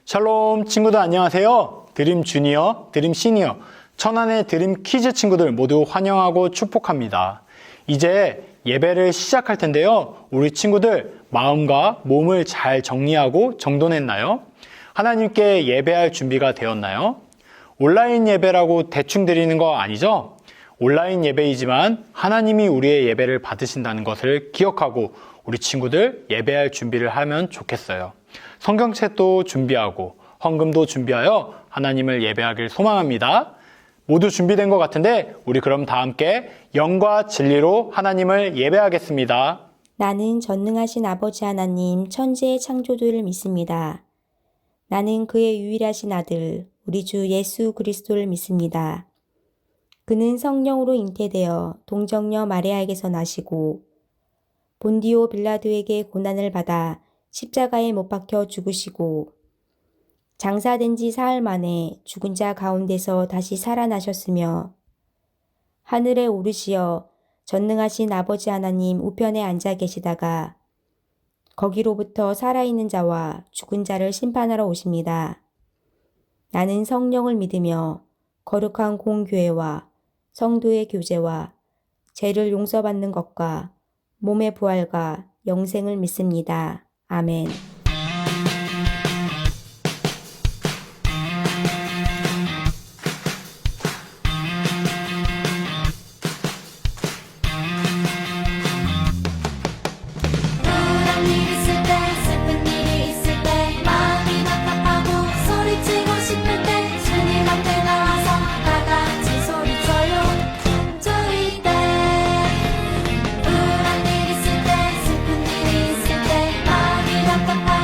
샬롬 친구들 안녕하세요. 드림 주니어, 드림 시니어, 천안의 드림 키즈 친구들 모두 환영하고 축복합니다. 이제 예배를 시작할 텐데요. 우리 친구들 마음과 몸을 잘 정리하고 정돈했나요? 하나님께 예배할 준비가 되었나요? 온라인 예배라고 대충 드리는 거 아니죠? 온라인 예배이지만 하나님이 우리의 예배를 받으신다는 것을 기억하고 우리 친구들 예배할 준비를 하면 좋겠어요. 성경책도 준비하고 헌금도 준비하여 하나님을 예배하길 소망합니다. 모두 준비된 것 같은데 우리 그럼 다 함께 영과 진리로 하나님을 예배하겠습니다. 나는 전능하신 아버지 하나님 천지의 창조주를 믿습니다. 나는 그의 유일하신 아들 우리 주 예수 그리스도를 믿습니다. 그는 성령으로 잉태되어 동정녀 마리아에게서 나시고 본디오 빌라도에게 고난을 받아 십자가에 못 박혀 죽으시고 장사된 지 사흘 만에 죽은 자 가운데서 다시 살아나셨으며 하늘에 오르시어 전능하신 아버지 하나님 우편에 앉아 계시다가 거기로부터 살아있는 자와 죽은 자를 심판하러 오십니다. 나는 성령을 믿으며 거룩한 공교회와 성도의 교제와 죄를 용서받는 것과 몸의 부활과 영생을 믿습니다. 아멘. 우울한 일 있을 때, 슬픈 일이 있을 때, 마음이 답답하고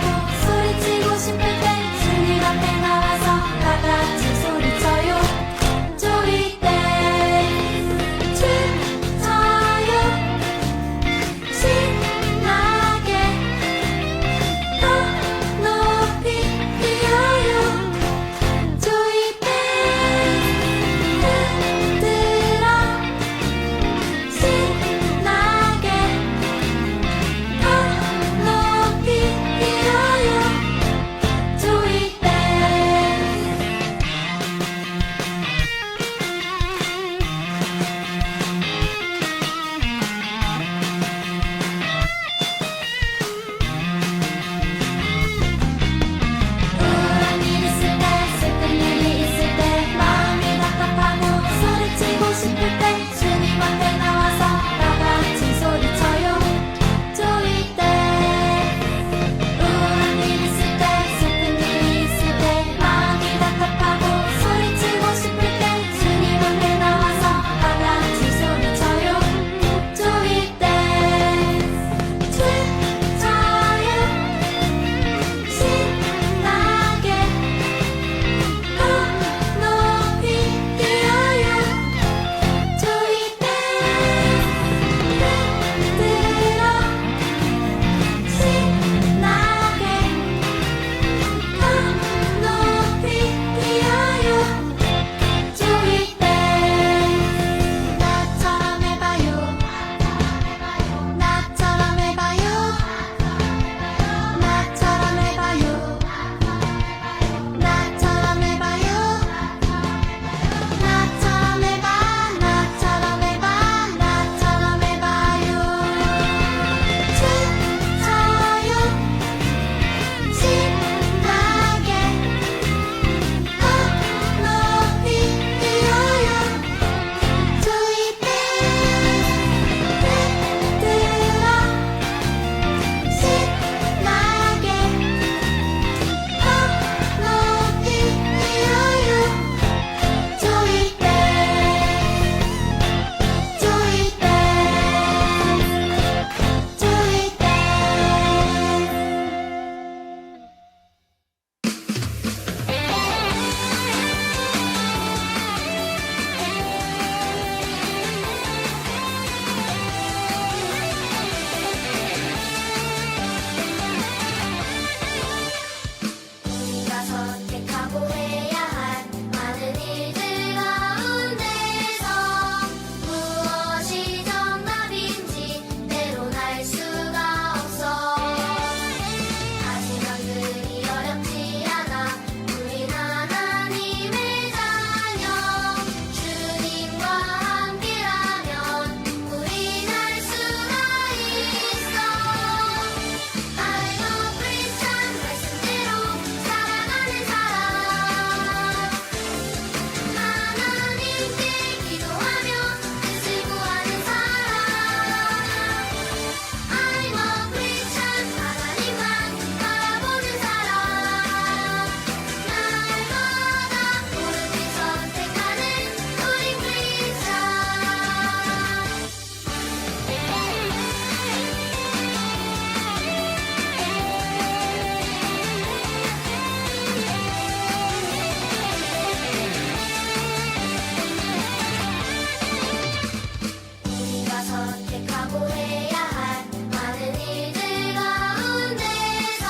선택하고 해야 할 많은 일들 가운데서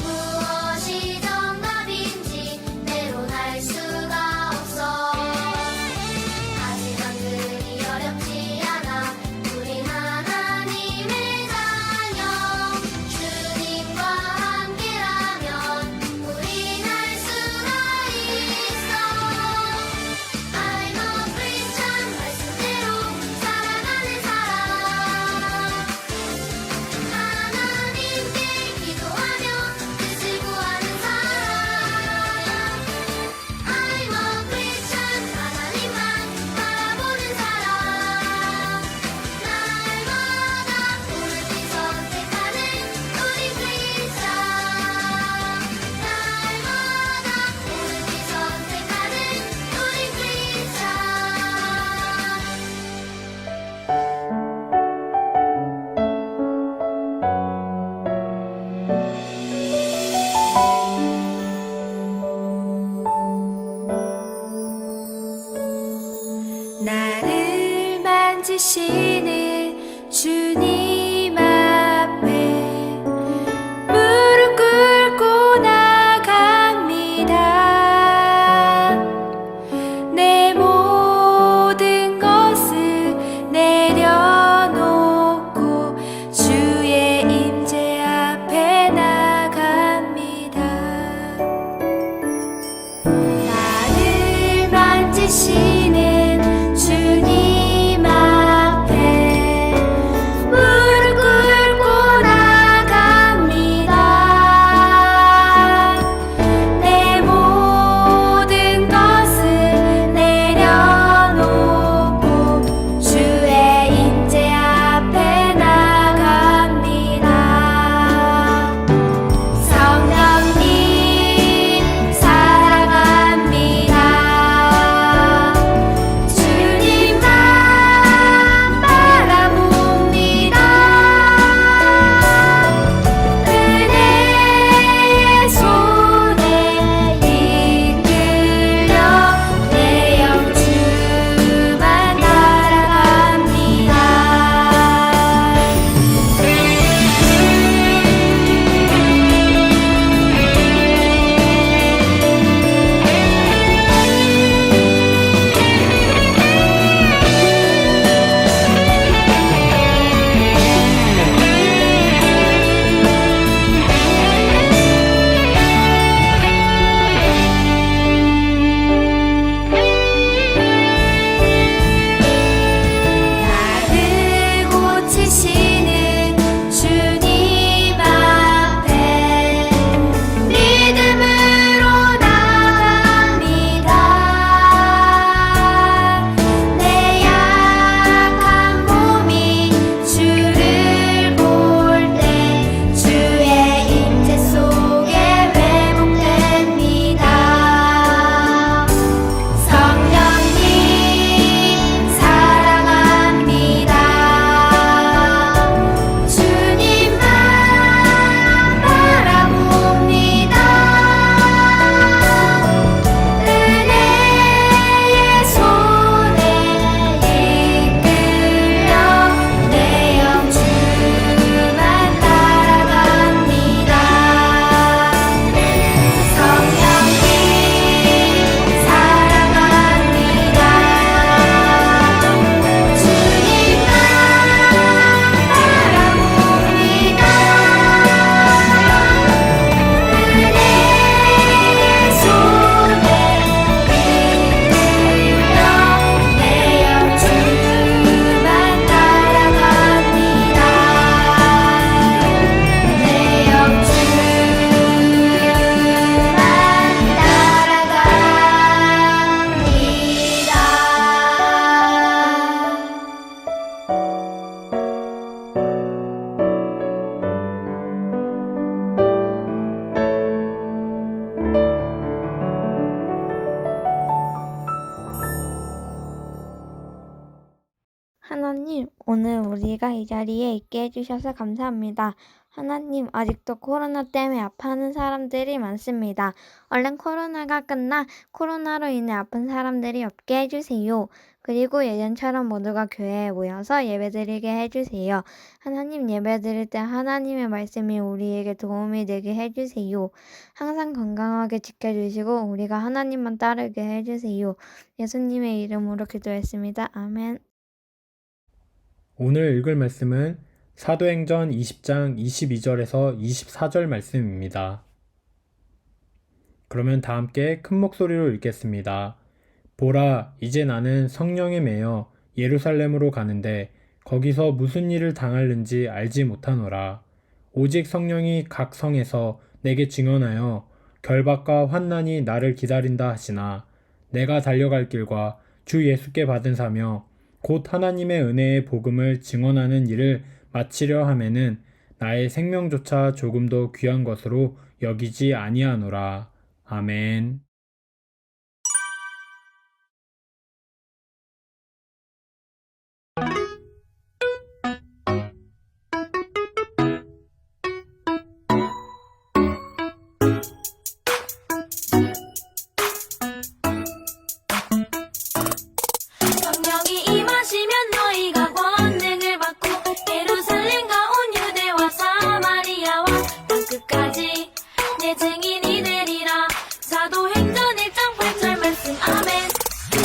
무엇이 정답인지 때론 알 수가 없어. 하지만 그리 어렵지 않아. 우린 하나님의 자녀. 주님과 함께라면 우린 할 수가 있어. I'm a Christian. 말씀대로 살아가는 사람. 하나님께 기도하며 뜻을 구하는 사람. I'm a Christian. 하나님만 바라보는 사람. 날마다 옳게 선택하는 우리 크리스찬. 날마다 옳게 선택하는 우리 크리스찬. 나를 만지시는 주님 앞에 무릎 꿇고 나갑니다. 내 모든 것을 내려놓고 주의 임재 앞에 나갑니다. 나를 만지시는 주님 앞에 무릎 꿇고 나갑니다. 내 모든 것을 내려놓고 주의 임재 앞에 나갑니다. 성령님 사랑합니다. 주님만 바라봅니다. 은혜의 손에 이끌려 내 영 주만 따라갑니다. 나를 고치시는 주님 앞에 믿음으로 나갑니다. 내 약한 몸이 주를 볼 때 주의 임재 속에 회복됩니다. 성령님 사랑합니다. 주님만 바라봅니다. 은혜의 손에 이끌려 내 영 주만 따라갑니다. 성령님 사랑합니다. 주님만 바라봅니다. 은혜의 손에 이끌려 내 영 주만 따라갑니다. 내 영 주만 따라갑니다. 하나님, 오늘 우리가 이 자리에 있게 해주셔서 감사합니다. 하나님, 아직도 코로나 때문에 아파하는 사람들이 많습니다. 얼른 코로나가 끝나 코로나로 인해 아픈 사람들이 없게 해주세요. 그리고 예전처럼 모두가 교회에 모여서 예배드리게 해주세요. 하나님 예배드릴 때 하나님의 말씀이 우리에게 도움이 되게 해주세요. 항상 건강하게 지켜주시고 우리가 하나님만 따르게 해주세요. 예수님의 이름으로 기도했습니다. 아멘. 오늘 읽을 말씀은 사도행전 20장 22절에서 24절 말씀입니다. 그러면 다 함께 큰 목소리로 읽겠습니다. 보라, 이제 나는 성령에 매여 예루살렘으로 가는데 거기서 무슨 일을 당할는지 알지 못하노라. 오직 성령이 각 성에서 내게 증언하여 결박과 환난이 나를 기다린다 하시나 내가 달려갈 길과 주 예수께 받은 사며 곧 하나님의 은혜의 복음을 증언하는 일을 마치려 하면은 나의 생명조차 조금도 귀한 것으로 여기지 아니하노라. 아멘. 성령이 임하시면 너희가 권능을 받고 예루살렘과 온 유대와 사마리아와 땅끝까지 내 증인이 되리라. 사도행전 1장 8절 말씀. 아멘.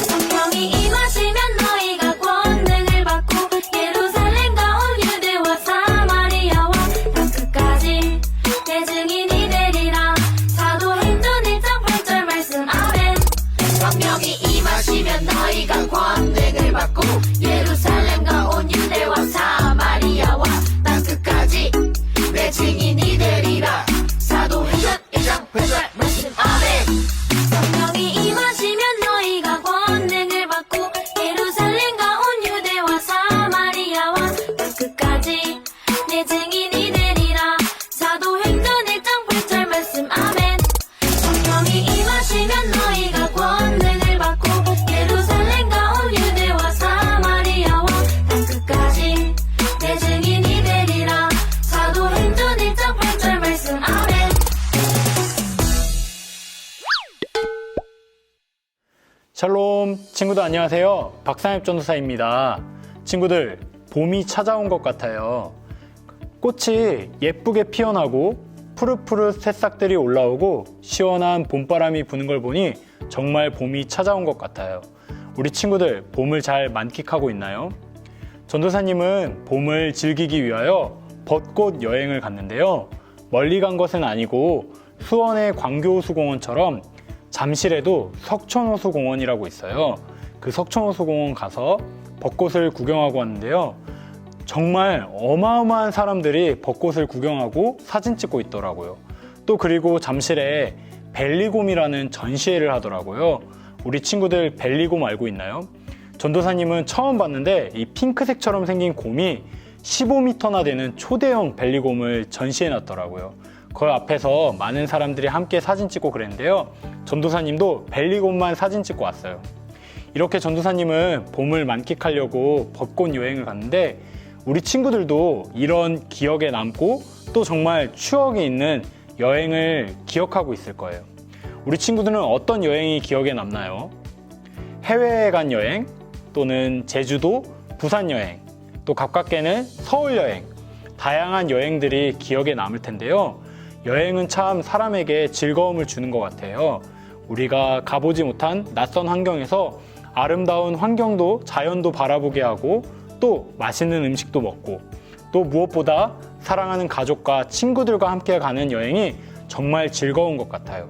성령이 임하시면 너희가 권능을 받고 예루살렘과 온 유대와 사마리아와 땅끝까지 내 증인이 되리라. 사도행전 1장 8절 말씀. 아멘. 성령이 임하시면 너희가 권능을 받고 예루살렘과 온 유대와 사마리아와 땅끝까지 내 증인이 되리라. 사도행전 1장 8절 말씀. 아멘. 성령이 임하시면 너희가 권능을 받고 예루살렘과 온 유대와 사마리아와 땅끝까지 내 증인이 되리라. 사도행전 1장 8절 말씀. 아멘. 성령이 임하시면 너희가 권능을 받고 예루살렘과 온 유대와 사마리아와 땅끝까지 내 증인이 되리라. 사도행전 1장 8절 말씀. 아멘. 샬롬, 친구들 안녕하세요. 박상엽 전도사입니다. 친구들, 봄이 찾아온 것 같아요. 꽃이 예쁘게 피어나고 푸릇푸릇 새싹들이 올라오고 시원한 봄바람이 부는 걸 보니 정말 봄이 찾아온 것 같아요. 우리 친구들 봄을 잘 만끽하고 있나요? 전도사님은 봄을 즐기기 위하여 벚꽃 여행을 갔는데요. 멀리 간 것은 아니고 수원의 광교호수공원처럼 잠실에도 석촌호수공원이라고 있어요. 그 석촌호수공원 가서 벚꽃을 구경하고 왔는데요. 정말 어마어마한 사람들이 벚꽃을 구경하고 사진 찍고 있더라고요. 또 그리고 잠실에 벨리곰이라는 전시회를 하더라고요. 우리 친구들 벨리곰 알고 있나요? 전도사님은 처음 봤는데 이 핑크색처럼 생긴 곰이 15m나 되는 초대형 벨리곰을 전시해 놨더라고요. 그 앞에서 많은 사람들이 함께 사진 찍고 그랬는데요. 전도사님도 벨리곰만 사진 찍고 왔어요. 이렇게 전도사님은 봄을 만끽하려고 벚꽃 여행을 갔는데 우리 친구들도 이런 기억에 남고 또 정말 추억이 있는 여행을 기억하고 있을 거예요. 우리 친구들은 어떤 여행이 기억에 남나요? 해외에 간 여행, 또는 제주도, 부산 여행, 또 가깝게는 서울 여행, 다양한 여행들이 기억에 남을 텐데요. 여행은 참 사람에게 즐거움을 주는 것 같아요. 우리가 가보지 못한 낯선 환경에서 아름다운 환경도 자연도 바라보게 하고 또 맛있는 음식도 먹고 또 무엇보다 사랑하는 가족과 친구들과 함께 가는 여행이 정말 즐거운 것 같아요.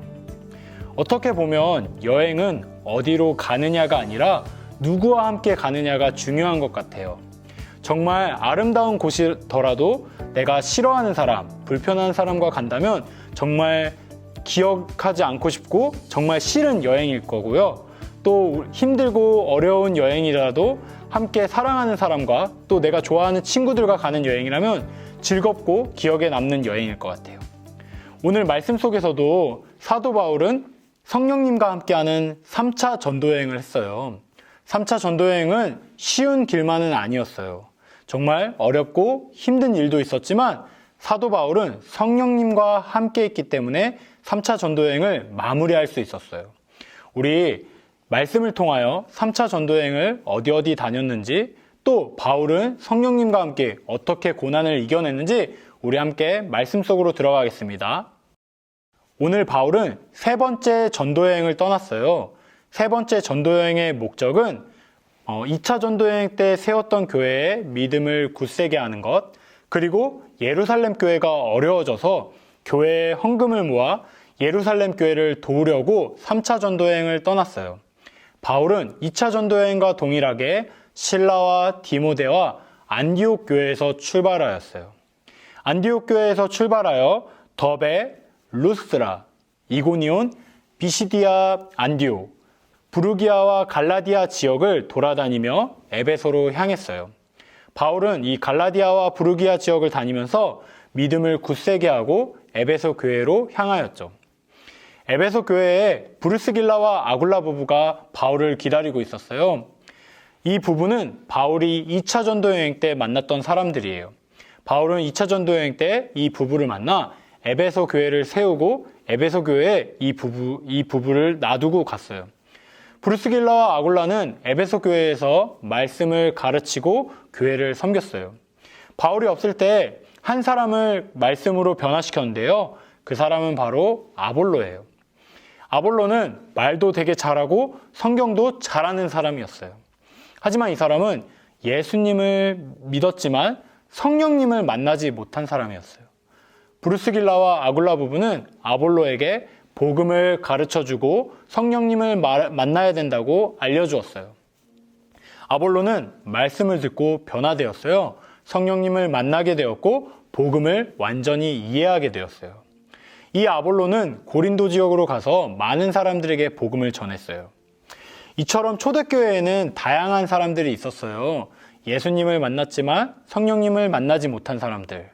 어떻게 보면 여행은 어디로 가느냐가 아니라 누구와 함께 가느냐가 중요한 것 같아요. 정말 아름다운 곳이더라도 내가 싫어하는 사람, 불편한 사람과 간다면 정말 기억하지 않고 싶고 정말 싫은 여행일 거고요. 또 힘들고 어려운 여행이라도 함께 사랑하는 사람과 또 내가 좋아하는 친구들과 가는 여행이라면 즐겁고 기억에 남는 여행일 것 같아요. 오늘 말씀 속에서도 사도 바울은 성령님과 함께하는 3차 전도여행을 했어요. 3차 전도여행은 쉬운 길만은 아니었어요. 정말 어렵고 힘든 일도 있었지만 사도 바울은 성령님과 함께 했기 때문에 3차 전도여행을 마무리할 수 있었어요. 우리 말씀을 통하여 3차 전도여행을 어디 다녔는지, 또 바울은 성령님과 함께 어떻게 고난을 이겨냈는지 우리 함께 말씀 속으로 들어가겠습니다. 오늘 바울은 세 번째 전도여행을 떠났어요. 세 번째 전도여행의 목적은 2차 전도여행 때 세웠던 교회의 믿음을 굳세게 하는 것, 그리고 예루살렘 교회가 어려워져서 교회의 헌금을 모아 예루살렘 교회를 도우려고 3차 전도여행을 떠났어요. 바울은 2차 전도여행과 동일하게 실라와 디모데와 안디옥 교회에서 출발하였어요. 안디옥 교회에서 출발하여 더베, 루스드라, 이고니온, 비시디아, 안디옥, 부르기아와 갈라디아 지역을 돌아다니며 에베소로 향했어요. 바울은 이 갈라디아와 부르기아 지역을 다니면서 믿음을 굳세게 하고 에베소 교회로 향하였죠. 에베소 교회에 브루스길라와 아굴라 부부가 바울을 기다리고 있었어요. 이 부부는 바울이 2차 전도여행 때 만났던 사람들이에요. 바울은 2차 전도여행 때 이 부부를 만나 에베소 교회를 세우고 에베소 교회에 이 부부를 놔두고 갔어요. 브루스길라와 아굴라는 에베소 교회에서 말씀을 가르치고 교회를 섬겼어요. 바울이 없을 때 한 사람을 말씀으로 변화시켰는데요. 그 사람은 바로 아볼로예요. 아볼로는 말도 되게 잘하고 성경도 잘하는 사람이었어요. 하지만 이 사람은 예수님을 믿었지만 성령님을 만나지 못한 사람이었어요. 브루스길라와 아굴라 부부는 아볼로에게 복음을 가르쳐주고 성령님을 만나야 된다고 알려주었어요. 아볼로는 말씀을 듣고 변화되었어요. 성령님을 만나게 되었고 복음을 완전히 이해하게 되었어요. 이 아볼로는 고린도 지역으로 가서 많은 사람들에게 복음을 전했어요. 이처럼 초대교회에는 다양한 사람들이 있었어요. 예수님을 만났지만 성령님을 만나지 못한 사람들,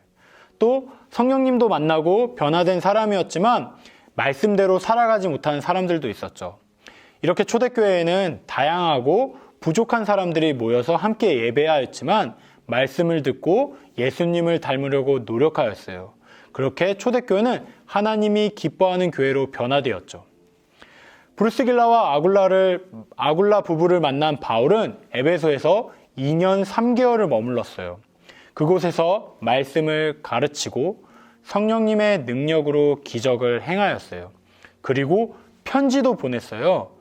또 성령님도 만나고 변화된 사람이었지만 말씀대로 살아가지 못한 사람들도 있었죠. 이렇게 초대교회에는 다양하고 부족한 사람들이 모여서 함께 예배하였지만 말씀을 듣고 예수님을 닮으려고 노력하였어요. 그렇게 초대교회는 하나님이 기뻐하는 교회로 변화되었죠. 브루스길라와 아굴라 부부를 만난 바울은 에베소에서 2년 3개월을 머물렀어요. 그곳에서 말씀을 가르치고 성령님의 능력으로 기적을 행하였어요. 그리고 편지도 보냈어요.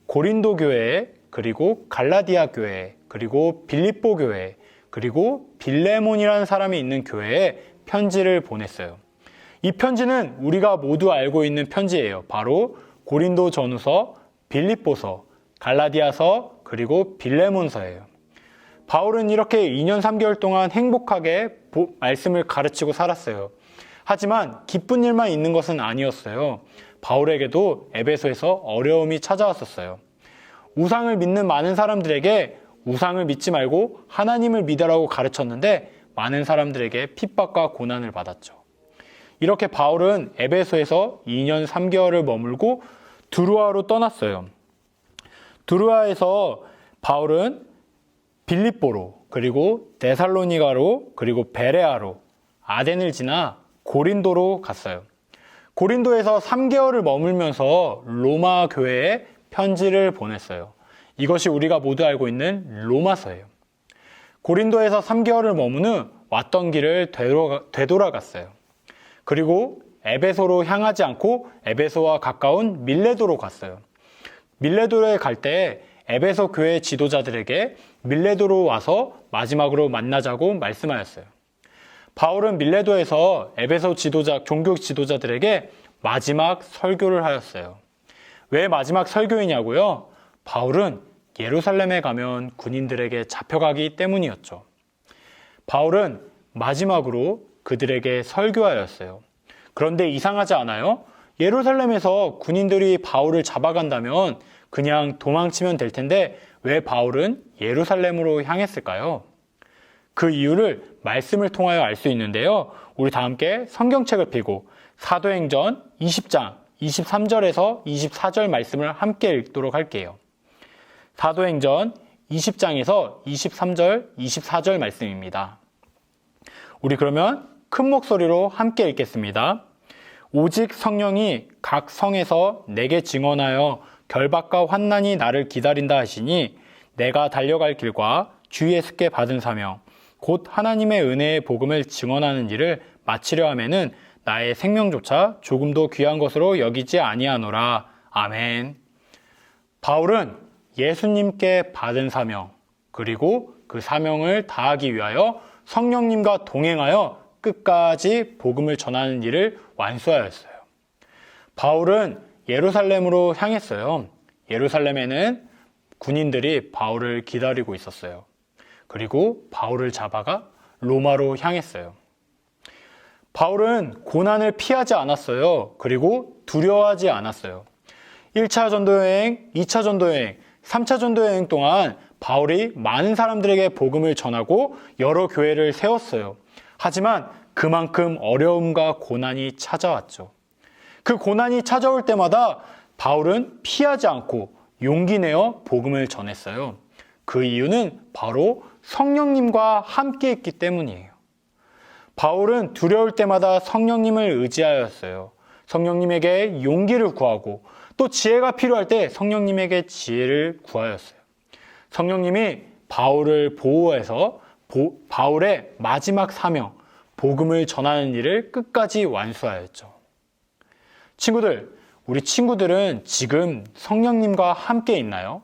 고린도 교회, 그리고 갈라디아 교회, 그리고 빌립보 교회, 그리고 빌레몬이라는 사람이 있는 교회에 편지를 보냈어요. 이 편지는 우리가 모두 알고 있는 편지예요. 바로 고린도 전후서, 빌립보서, 갈라디아서, 그리고 빌레몬서예요. 바울은 이렇게 2년 3개월 동안 행복하게 말씀을 가르치고 살았어요. 하지만 기쁜 일만 있는 것은 아니었어요. 바울에게도 에베소에서 어려움이 찾아왔었어요. 우상을 믿는 많은 사람들에게 우상을 믿지 말고 하나님을 믿으라고 가르쳤는데 많은 사람들에게 핍박과 고난을 받았죠. 이렇게 바울은 에베소에서 2년 3개월을 머물고 드루아로 떠났어요. 드루아에서 바울은 빌립보로, 그리고 데살로니가로, 그리고 베레아로, 아덴을 지나 고린도로 갔어요. 고린도에서 3개월을 머물면서 로마 교회에 편지를 보냈어요. 이것이 우리가 모두 알고 있는 로마서예요. 고린도에서 3개월을 머문 후 왔던 길을 되돌아갔어요. 그리고 에베소로 향하지 않고 에베소와 가까운 밀레도로 갔어요. 밀레도에 갈 때 에베소 교회 지도자들에게 밀레도로 와서 마지막으로 만나자고 말씀하였어요. 바울은 밀레도에서 에베소 종교 지도자들에게 마지막 설교를 하였어요. 왜 마지막 설교이냐고요? 바울은 예루살렘에 가면 군인들에게 잡혀가기 때문이었죠. 바울은 마지막으로 그들에게 설교하였어요. 그런데 이상하지 않아요? 예루살렘에서 군인들이 바울을 잡아간다면 그냥 도망치면 될 텐데 왜 바울은 예루살렘으로 향했을까요? 그 이유를 말씀을 통하여 알 수 있는데요. 우리 다 함께 성경책을 펴고 사도행전 20장 23절에서 24절 말씀을 함께 읽도록 할게요. 사도행전 20장에서 23절, 24절 말씀입니다. 우리 그러면 큰 목소리로 함께 읽겠습니다. 오직 성령이 각 성에서 내게 증언하여 결박과 환난이 나를 기다린다 하시니 내가 달려갈 길과 주 예수께 받은 사명 곧 하나님의 은혜의 복음을 증언하는 일을 마치려 하면은 나의 생명조차 조금도 귀한 것으로 여기지 아니하노라. 아멘. 바울은 예수님께 받은 사명 그리고 그 사명을 다하기 위하여 성령님과 동행하여 끝까지 복음을 전하는 일을 완수하였어요. 바울은 예루살렘으로 향했어요. 예루살렘에는 군인들이 바울을 기다리고 있었어요. 그리고 바울을 잡아가 로마로 향했어요. 바울은 고난을 피하지 않았어요. 그리고 두려워하지 않았어요. 1차 전도여행, 2차 전도여행, 3차 전도여행 동안 바울이 많은 사람들에게 복음을 전하고 여러 교회를 세웠어요. 하지만 그만큼 어려움과 고난이 찾아왔죠. 그 고난이 찾아올 때마다 바울은 피하지 않고 용기 내어 복음을 전했어요. 그 이유는 바로 성령님과 함께 있기 때문이에요. 바울은 두려울 때마다 성령님을 의지하였어요. 성령님에게 용기를 구하고 또 지혜가 필요할 때 성령님에게 지혜를 구하였어요. 성령님이 바울을 보호해서 바울의 마지막 사명, 복음을 전하는 일을 끝까지 완수하였죠. 친구들, 우리 친구들은 지금 성령님과 함께 있나요?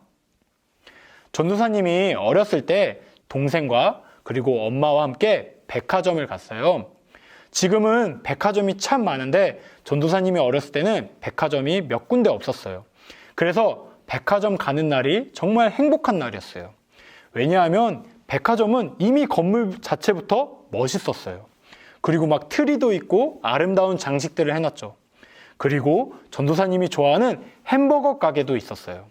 전도사님이 어렸을 때 동생과 그리고 엄마와 함께 백화점을 갔어요. 지금은 백화점이 참 많은데 전도사님이 어렸을 때는 백화점이 몇 군데 없었어요. 그래서 백화점 가는 날이 정말 행복한 날이었어요. 왜냐하면 백화점은 이미 건물 자체부터 멋있었어요. 그리고 막 트리도 있고 아름다운 장식들을 해놨죠. 그리고 전도사님이 좋아하는 햄버거 가게도 있었어요.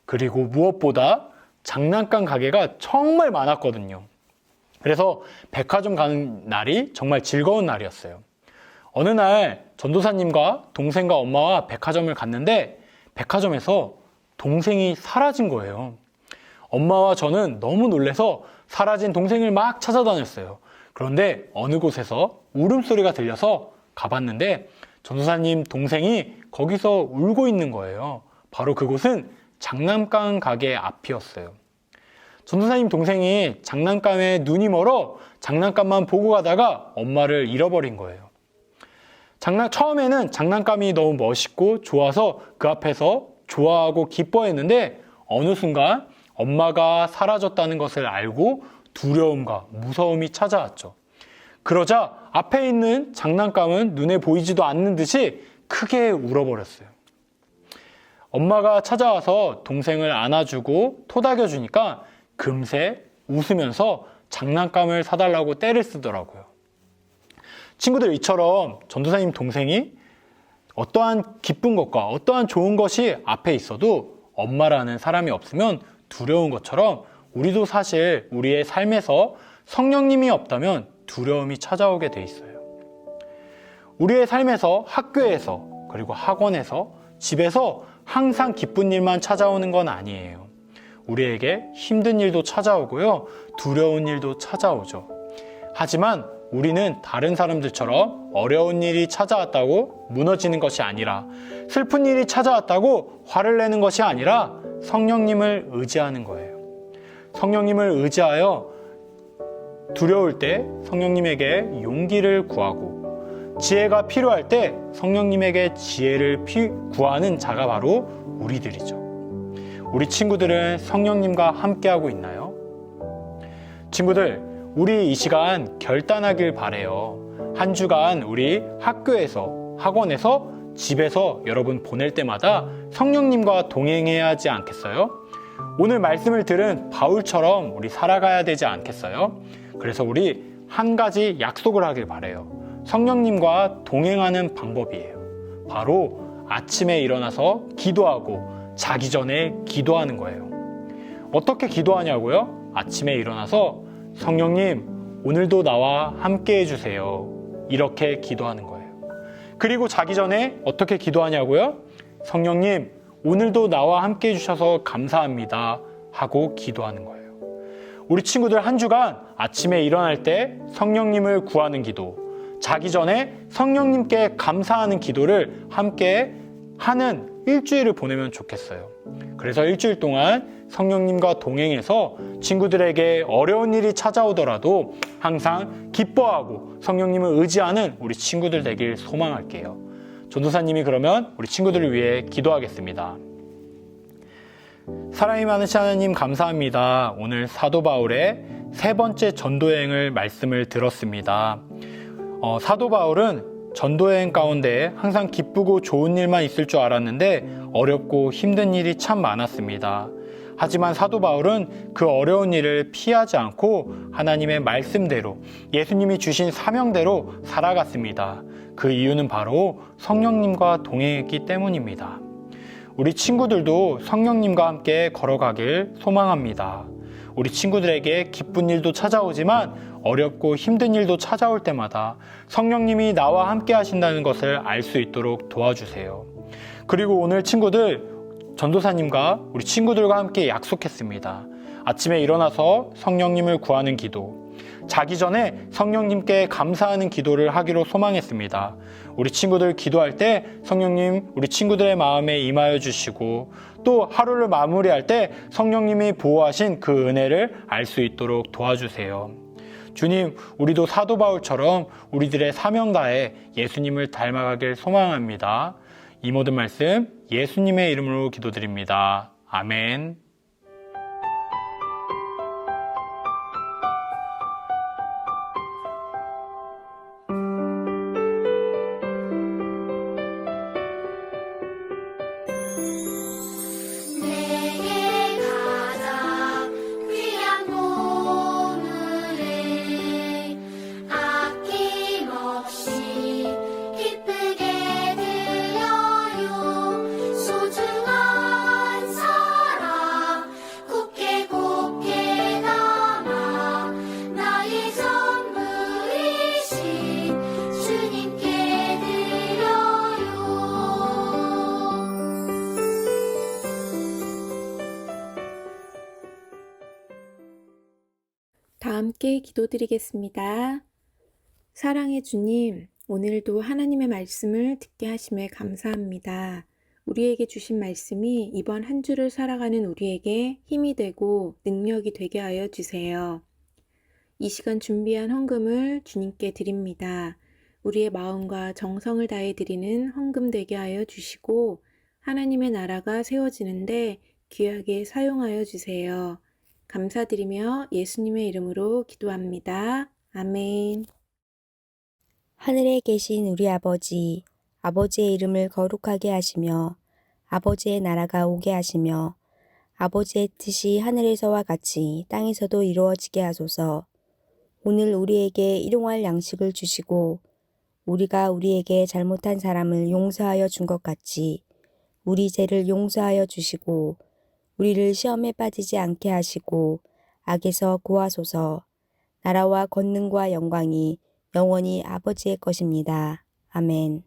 그리고 무엇보다 장난감 가게가 정말 많았거든요. 그래서 백화점 가는 날이 정말 즐거운 날이었어요. 어느 날 전도사님과 동생과 엄마와 백화점을 갔는데 백화점에서 동생이 사라진 거예요. 엄마와 저는 너무 놀라서 사라진 동생을 막 찾아다녔어요. 그런데 어느 곳에서 울음소리가 들려서 가봤는데 전도사님 동생이 거기서 울고 있는 거예요. 바로 그곳은 장난감 가게 앞이었어요. 전도사님 동생이 장난감에 눈이 멀어 장난감만 보고 가다가 엄마를 잃어버린 거예요. 처음에는 장난감이 너무 멋있고 좋아서 그 앞에서 좋아하고 기뻐했는데 어느 순간 엄마가 사라졌다는 것을 알고 두려움과 무서움이 찾아왔죠. 그러자 앞에 있는 장난감은 눈에 보이지도 않는 듯이 크게 울어버렸어요. 엄마가 찾아와서 동생을 안아주고 토닥여주니까 금세 웃으면서 장난감을 사달라고 떼를 쓰더라고요. 친구들, 이처럼 전도사님 동생이 어떠한 기쁜 것과 어떠한 좋은 것이 앞에 있어도 엄마라는 사람이 없으면 두려운 것처럼 우리도 사실 우리의 삶에서 성령님이 없다면 두려움이 찾아오게 돼 있어요. 우리의 삶에서 학교에서 그리고 학원에서 집에서 항상 기쁜 일만 찾아오는 건 아니에요. 우리에게 힘든 일도 찾아오고요. 두려운 일도 찾아오죠. 하지만 우리는 다른 사람들처럼 어려운 일이 찾아왔다고 무너지는 것이 아니라 슬픈 일이 찾아왔다고 화를 내는 것이 아니라 성령님을 의지하는 거예요. 성령님을 의지하여 두려울 때 성령님에게 용기를 구하고 지혜가 필요할 때 성령님에게 지혜를 구하는 자가 바로 우리들이죠. 우리 친구들은 성령님과 함께하고 있나요? 친구들, 우리 이 시간 결단하길 바래요. 한 주간 우리 학교에서, 학원에서, 집에서 여러분 보낼 때마다 성령님과 동행해야 하지 않겠어요? 오늘 말씀을 들은 바울처럼 우리 살아가야 되지 않겠어요? 그래서 우리 한 가지 약속을 하길 바래요. 성령님과 동행하는 방법이에요. 바로 아침에 일어나서 기도하고 자기 전에 기도하는 거예요. 어떻게 기도하냐고요? 아침에 일어나서 성령님, 오늘도 나와 함께 해주세요. 이렇게 기도하는 거예요. 그리고 자기 전에 어떻게 기도하냐고요? 성령님, 오늘도 나와 함께 해주셔서 감사합니다. 하고 기도하는 거예요. 우리 친구들 한 주간 아침에 일어날 때 성령님을 구하는 기도, 자기 전에 성령님께 감사하는 기도를 함께 하는 일주일을 보내면 좋겠어요. 그래서 일주일 동안 성령님과 동행해서 친구들에게 어려운 일이 찾아오더라도 항상 기뻐하고 성령님을 의지하는 우리 친구들 되길 소망할게요. 전도사님이 그러면 우리 친구들을 위해 기도하겠습니다. 사랑이 많으신 하나님 감사합니다. 오늘 사도 바울의 세 번째 전도여행을 말씀을 들었습니다. 사도 바울은 전도여행 가운데 항상 기쁘고 좋은 일만 있을 줄 알았는데 어렵고 힘든 일이 참 많았습니다. 하지만 사도 바울은 그 어려운 일을 피하지 않고 하나님의 말씀대로 예수님이 주신 사명대로 살아갔습니다. 그 이유는 바로 성령님과 동행했기 때문입니다. 우리 친구들도 성령님과 함께 걸어가길 소망합니다. 우리 친구들에게 기쁜 일도 찾아오지만 어렵고 힘든 일도 찾아올 때마다 성령님이 나와 함께 하신다는 것을 알 수 있도록 도와주세요. 그리고 오늘 친구들, 전도사님과 우리 친구들과 함께 약속했습니다. 아침에 일어나서 성령님을 구하는 기도, 자기 전에 성령님께 감사하는 기도를 하기로 소망했습니다. 우리 친구들 기도할 때 성령님 우리 친구들의 마음에 임하여 주시고 또 하루를 마무리할 때 성령님이 보호하신 그 은혜를 알 수 있도록 도와주세요. 주님, 우리도 사도 바울처럼 우리들의 사명 다해 예수님을 닮아가길 소망합니다. 이 모든 말씀 예수님의 이름으로 기도드립니다. 아멘. 내게 가장 귀한 보물을 아낌없이 기쁘게 드려요. 소중한 사랑 곱게 담아 나의 전부이신 주님께 드려요. 다 함께 기도드리겠습니다. 사랑의 주님, 오늘도 하나님의 말씀을 듣게 하심에 감사합니다. 우리에게 주신 말씀이 이번 한 주를 살아가는 우리에게 힘이 되고 능력이 되게 하여 주세요. 이 시간 준비한 헌금을 주님께 드립니다. 우리의 마음과 정성을 다해 드리는 헌금 되게 하여 주시고 하나님의 나라가 세워지는데 귀하게 사용하여 주세요. 감사드리며 예수님의 이름으로 기도합니다. 아멘. 하늘에 계신 우리 아버지, 아버지의 이름을 거룩하게 하시며 아버지의 나라가 오게 하시며 아버지의 뜻이 하늘에서와 같이 땅에서도 이루어지게 하소서. 오늘 우리에게 일용할 양식을 주시고 우리가 우리에게 잘못한 사람을 용서하여 준 것 같이 우리 죄를 용서하여 주시고 우리를 시험에 빠지지 않게 하시고 악에서 구하소서. 나라와 권능과 영광이 영원히 아버지의 것입니다. 아멘.